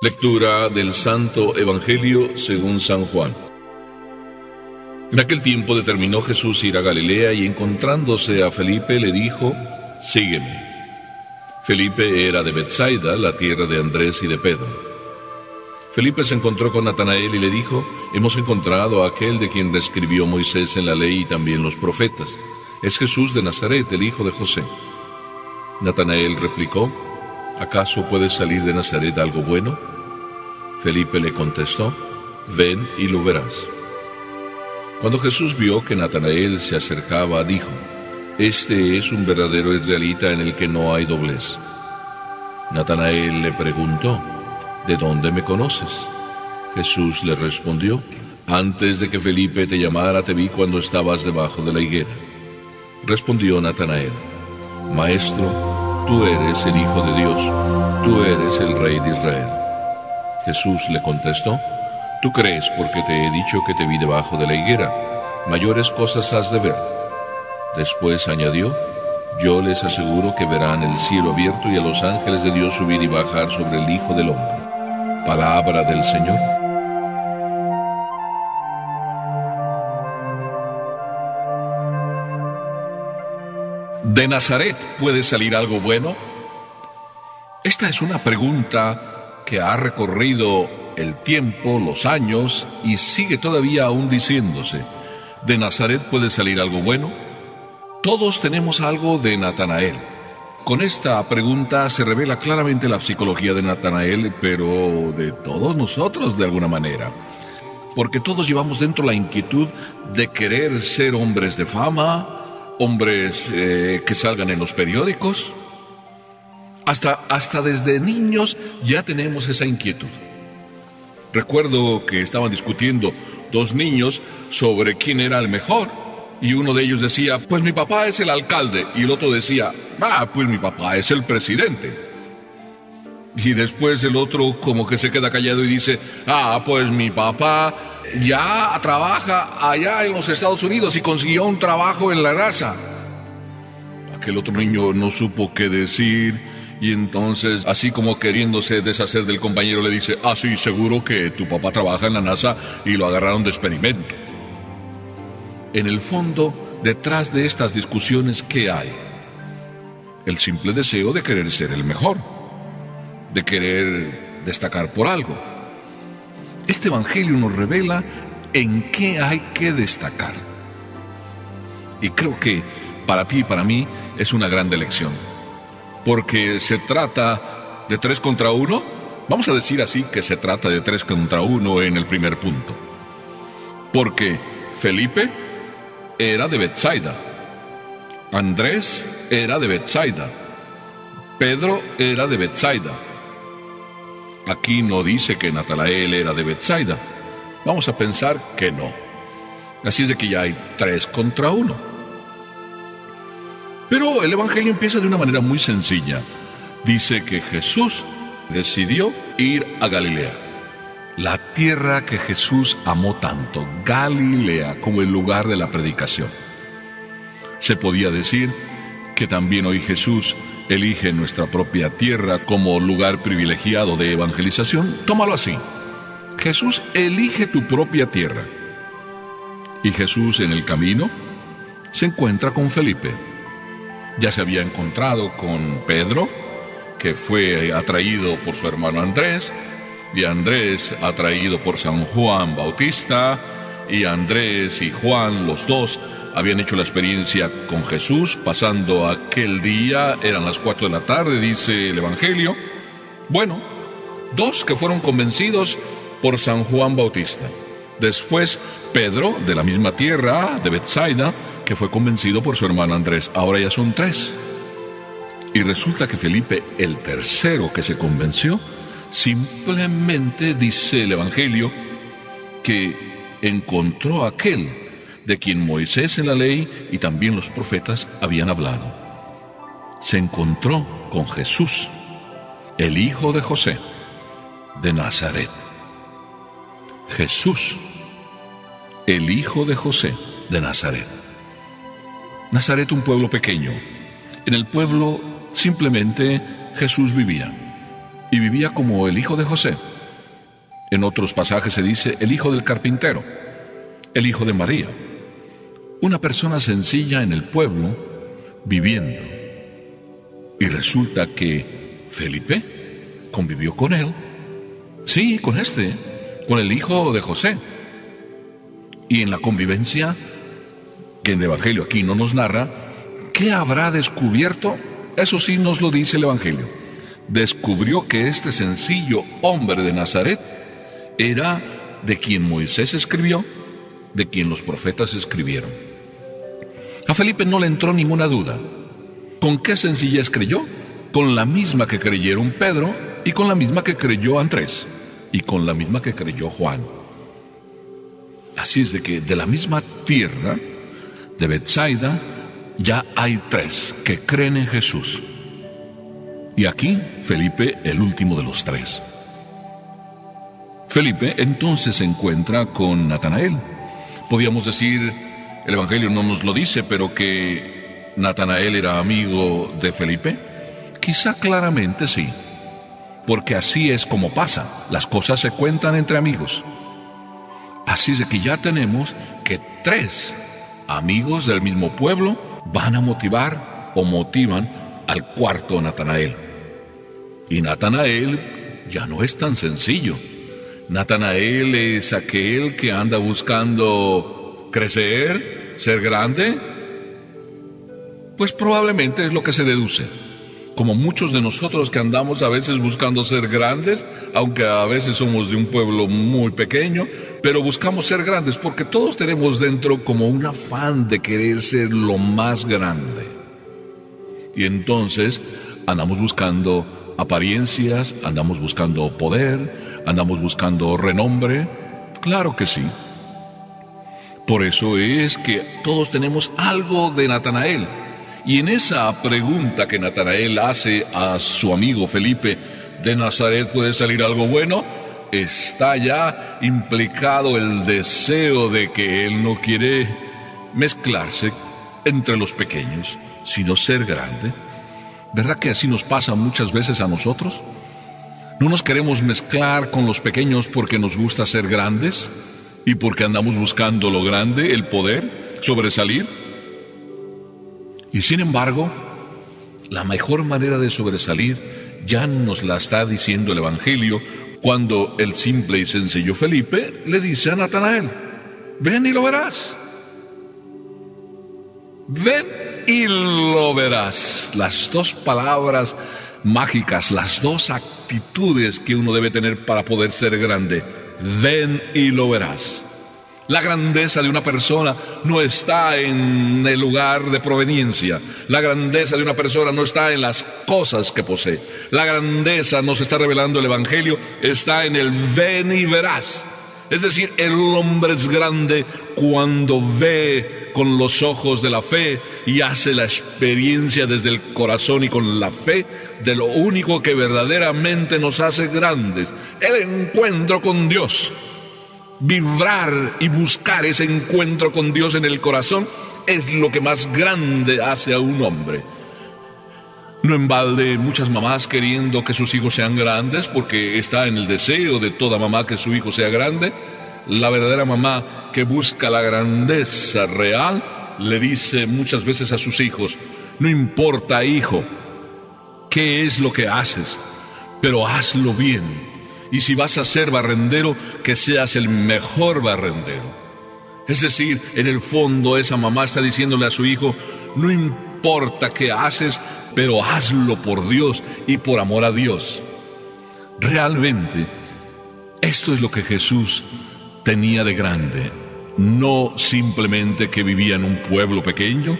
Lectura del Santo Evangelio según San Juan. En aquel tiempo determinó Jesús ir a Galilea y encontrándose a Felipe le dijo: «Sígueme». Felipe era de Betsaida, la tierra de Andrés y de Pedro. Felipe se encontró con Natanael y le dijo: «Hemos encontrado a aquel de quien escribió Moisés en la ley y también los profetas. Es Jesús de Nazaret, el hijo de José». Natanael replicó: «¿Acaso puede salir de Nazaret algo bueno?». Felipe le contestó: «Ven y lo verás». Cuando Jesús vio que Natanael se acercaba, dijo: «Este es un verdadero israelita en el que no hay doblez». Natanael le preguntó: «¿De dónde me conoces?». Jesús le respondió: «Antes de que Felipe te llamara, te vi cuando estabas debajo de la higuera». Respondió Natanael: «Maestro, tú eres el Hijo de Dios, tú eres el Rey de Israel». Jesús le contestó: «Tú crees porque te he dicho que te vi debajo de la higuera. Mayores cosas has de ver». Después añadió: «Yo les aseguro que verán el cielo abierto y a los ángeles de Dios subir y bajar sobre el Hijo del Hombre». Palabra del Señor. ¿De Nazaret puede salir algo bueno? Esta es una pregunta que ha recorrido el tiempo, los años, y sigue todavía aún diciéndose. ¿De Nazaret puede salir algo bueno? Todos tenemos algo de Natanael. Con esta pregunta se revela claramente la psicología de Natanael, pero de todos nosotros de alguna manera. Porque todos llevamos dentro la inquietud de querer ser hombres de fama, hombres que salgan en los periódicos. Hasta desde niños ya tenemos esa inquietud. Recuerdo que estaban discutiendo dos niños sobre quién era el mejor, y uno de ellos decía: «Pues mi papá es el alcalde», y el otro decía: «Pues mi papá es el presidente». Y después el otro como que se queda callado y dice: «Pues mi papá ya trabaja allá en los Estados Unidos y consiguió un trabajo en la NASA». Aquel otro niño no supo qué decir, y entonces, así como queriéndose deshacer del compañero, le dice: «Sí, seguro que tu papá trabaja en la NASA y lo agarraron de experimento». En el fondo, detrás de estas discusiones, ¿qué hay? El simple deseo de querer ser el mejor, de querer destacar por algo. Este Evangelio nos revela en qué hay que destacar. Y creo que para ti y para mí es una gran lección. Porque se trata de 3 contra 1. Vamos a decir así que se trata de 3 contra 1 en el primer punto. Porque Felipe era de Betsaida, Andrés era de Betsaida, Pedro era de Betsaida. Aquí no dice que Natanael era de Betsaida. Vamos a pensar que no. Así es de que ya hay 3 contra 1. Pero el Evangelio empieza de una manera muy sencilla. Dice que Jesús decidió ir a Galilea, la tierra que Jesús amó tanto, Galilea, como el lugar de la predicación. Se podía decir que también hoy Jesús elige nuestra propia tierra como lugar privilegiado de evangelización. Tómalo así: Jesús elige tu propia tierra. Y Jesús en el camino se encuentra con Felipe. Ya se había encontrado con Pedro, que fue atraído por su hermano Andrés, y Andrés atraído por San Juan Bautista, y Andrés y Juan, los dos, habían hecho la experiencia con Jesús, pasando aquel día, eran las 4 de la tarde, dice el Evangelio. Bueno, 2 que fueron convencidos por San Juan Bautista. Después Pedro, de la misma tierra, de Betsaida, que fue convencido por su hermano Andrés. Ahora ya son 3. Y resulta que Felipe, el tercero que se convenció, simplemente dice el Evangelio que encontró a aquel de quien Moisés en la ley y también los profetas habían hablado. Se encontró con Jesús, el hijo de José, de Nazaret. Jesús, el hijo de José, de Nazaret. Nazaret, un pueblo pequeño. En el pueblo simplemente Jesús vivía. Y vivía como el hijo de José. En otros pasajes se dice el hijo del carpintero, el hijo de María. Una persona sencilla en el pueblo, viviendo. Y resulta que Felipe convivió con él. Sí, con el hijo de José. Y en la convivencia, que en el Evangelio aquí no nos narra, ¿qué habrá descubierto? Eso sí nos lo dice el Evangelio. Descubrió que este sencillo hombre de Nazaret era de quien Moisés escribió, de quien los profetas escribieron. A Felipe no le entró ninguna duda. ¿Con qué sencillez creyó? Con la misma que creyeron Pedro, y con la misma que creyó Andrés, y con la misma que creyó Juan. Así es de que de la misma tierra de Betsaida ya hay 3 que creen en Jesús. Y aquí Felipe, el último de los 3. Felipe entonces se encuentra con Natanael. Podríamos decir, el Evangelio no nos lo dice, pero que Natanael era amigo de Felipe. Quizá claramente sí, porque así es como pasa. Las cosas se cuentan entre amigos. Así es de que ya tenemos que 3 amigos del mismo pueblo van a motivar o motivan al cuarto Natanael. Y Natanael ya no es tan sencillo. Natanael es aquel que anda buscando crecer, ser grande. Pues probablemente es lo que se deduce. Como muchos de nosotros que andamos a veces buscando ser grandes, aunque a veces somos de un pueblo muy pequeño, pero buscamos ser grandes porque todos tenemos dentro como un afán de querer ser lo más grande. Y entonces andamos buscando apariencias, andamos buscando poder, andamos buscando renombre. Claro que sí. Por eso es que todos tenemos algo de Natanael. Y en esa pregunta que Natanael hace a su amigo Felipe, ¿de Nazaret puede salir algo bueno?, está ya implicado el deseo de que él no quiere mezclarse entre los pequeños, sino ser grande. ¿Verdad que así nos pasa muchas veces a nosotros? ¿No nos queremos mezclar con los pequeños porque nos gusta ser grandes y porque andamos buscando lo grande, el poder, sobresalir? Y sin embargo, la mejor manera de sobresalir ya nos la está diciendo el Evangelio cuando el simple y sencillo Felipe le dice a Natanael: ven y lo verás. Ven y lo verás. Las 2 palabras mágicas, las 2 actitudes que uno debe tener para poder ser grande. Ven y lo verás. La grandeza de una persona no está en el lugar de proveniencia. La grandeza de una persona no está en las cosas que posee. La grandeza, nos está revelando el Evangelio, está en el ven y verás. Es decir, el hombre es grande cuando ve con los ojos de la fe y hace la experiencia desde el corazón y con la fe de lo único que verdaderamente nos hace grandes: el encuentro con Dios. Vibrar y buscar ese encuentro con Dios en el corazón es lo que más grande hace a un hombre. No en balde muchas mamás queriendo que sus hijos sean grandes, porque está en el deseo de toda mamá que su hijo sea grande. La verdadera mamá que busca la grandeza real le dice muchas veces a sus hijos: no importa, hijo, qué es lo que haces, pero hazlo bien. Y si vas a ser barrendero, que seas el mejor barrendero. Es decir, en el fondo esa mamá está diciéndole a su hijo: no importa qué haces, pero hazlo por Dios y por amor a Dios. Realmente, esto es lo que Jesús tenía de grande. No simplemente que vivía en un pueblo pequeño,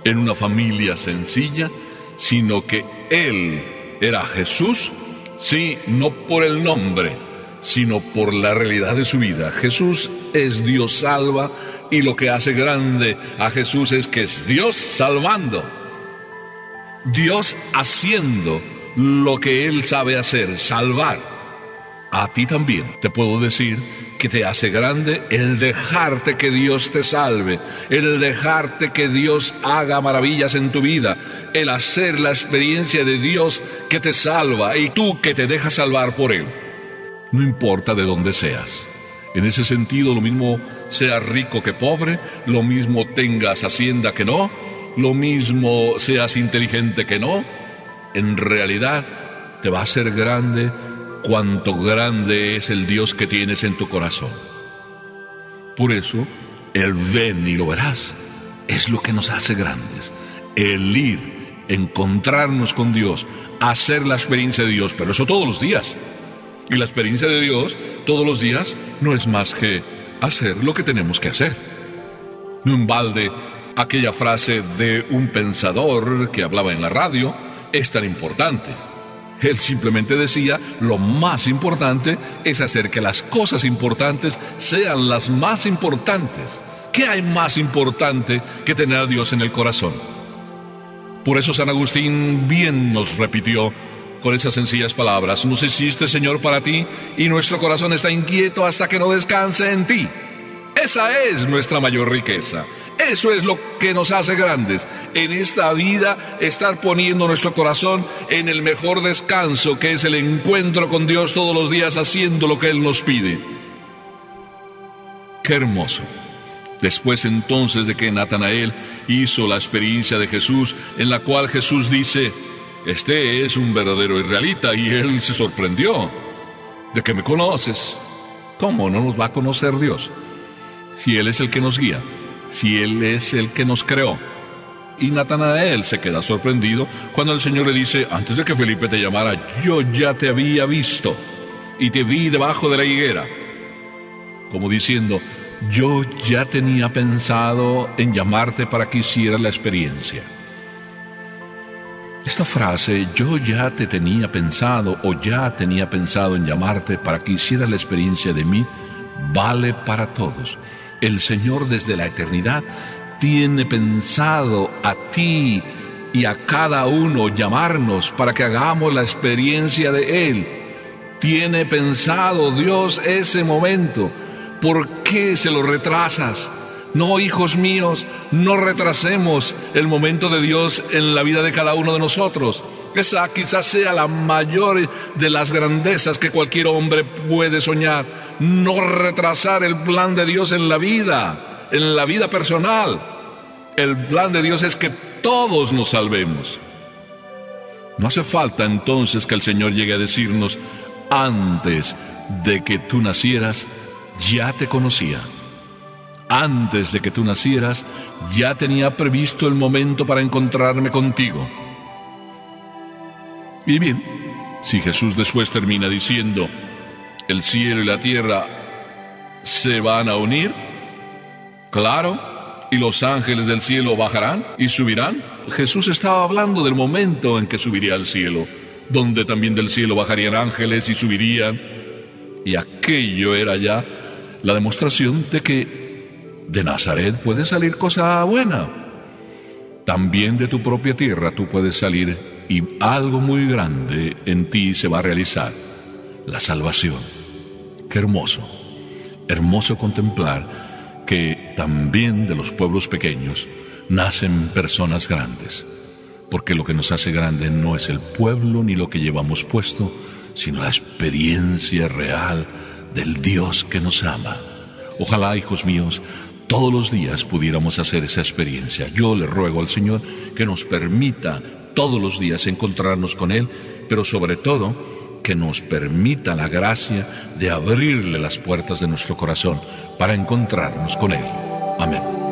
en una familia sencilla, sino que Él era Jesús. Sí, no por el nombre, sino por la realidad de su vida. Jesús es Dios salva, y lo que hace grande a Jesús es que es Dios salvando. Dios haciendo lo que Él sabe hacer, salvar. A ti también te puedo decir que te hace grande el dejarte que Dios te salve, el dejarte que Dios haga maravillas en tu vida, el hacer la experiencia de Dios que te salva y tú que te dejas salvar por Él. no importa de dónde seas. En ese sentido, lo mismo seas rico que pobre, lo mismo tengas hacienda que no, lo mismo seas inteligente que no, en realidad te va a hacer grande cuanto grande es el Dios que tienes en tu corazón. Por eso, el ven y lo verás es lo que nos hace grandes. El ir, encontrarnos con Dios, hacer la experiencia de Dios, pero eso todos los días. Y la experiencia de Dios todos los días no es más que hacer lo que tenemos que hacer. No en balde aquella frase de un pensador que hablaba en la radio es tan importante. Él simplemente decía, lo más importante es hacer que las cosas importantes sean las más importantes. ¿Qué hay más importante que tener a Dios en el corazón? Por eso San Agustín bien nos repitió con esas sencillas palabras: nos hiciste, Señor, para ti, y nuestro corazón está inquieto hasta que no descanse en ti. Esa es nuestra mayor riqueza. Eso es lo que nos hace grandes. En esta vida, estar poniendo nuestro corazón en el mejor descanso, que es el encuentro con Dios todos los días, haciendo lo que Él nos pide. ¡Qué hermoso! Después entonces de que Natanael hizo la experiencia de Jesús, en la cual Jesús dice: este es un verdadero israelita, y él se sorprendió. ¿De qué me conoces? ¿Cómo no nos va a conocer Dios? Si Él es el que nos guía, si Él es el que nos creó. Y Natanael se queda sorprendido cuando el Señor le dice: antes de que Felipe te llamara, yo ya te había visto, y te vi debajo de la higuera. Como diciendo, yo ya tenía pensado en llamarte para que hicieras la experiencia. Esta frase, yo ya te tenía pensado, o ya tenía pensado en llamarte para que hicieras la experiencia de mí, vale para todos. El Señor desde la eternidad tiene pensado a ti y a cada uno llamarnos para que hagamos la experiencia de Él. Tiene pensado Dios ese momento. ¿Por qué se lo retrasas? No, hijos míos, no retrasemos el momento de Dios en la vida de cada uno de nosotros. Esa quizás sea la mayor de las grandezas que cualquier hombre puede soñar. No retrasar el plan de Dios en la vida personal. El plan de Dios es que todos nos salvemos. No hace falta entonces que el Señor llegue a decirnos: antes de que tú nacieras, ya te conocía. Antes de que tú nacieras, ya tenía previsto el momento para encontrarme contigo. Y bien, si Jesús después termina diciendo: el cielo y la tierra se van a unir, claro, y los ángeles del cielo bajarán y subirán. Jesús estaba hablando del momento en que subiría al cielo, donde también del cielo bajarían ángeles y subirían. Y aquello era ya la demostración de que de Nazaret puede salir cosa buena. También de tu propia tierra tú puedes salir, y algo muy grande en ti se va a realizar: la salvación. Qué hermoso, hermoso contemplar que también de los pueblos pequeños nacen personas grandes, porque lo que nos hace grande no es el pueblo ni lo que llevamos puesto, sino la experiencia real del Dios que nos ama. Ojalá, hijos míos, todos los días pudiéramos hacer esa experiencia. Yo le ruego al Señor que nos permita todos los días encontrarnos con Él, pero sobre todo que nos permita la gracia de abrirle las puertas de nuestro corazón para encontrarnos con Él. Amén.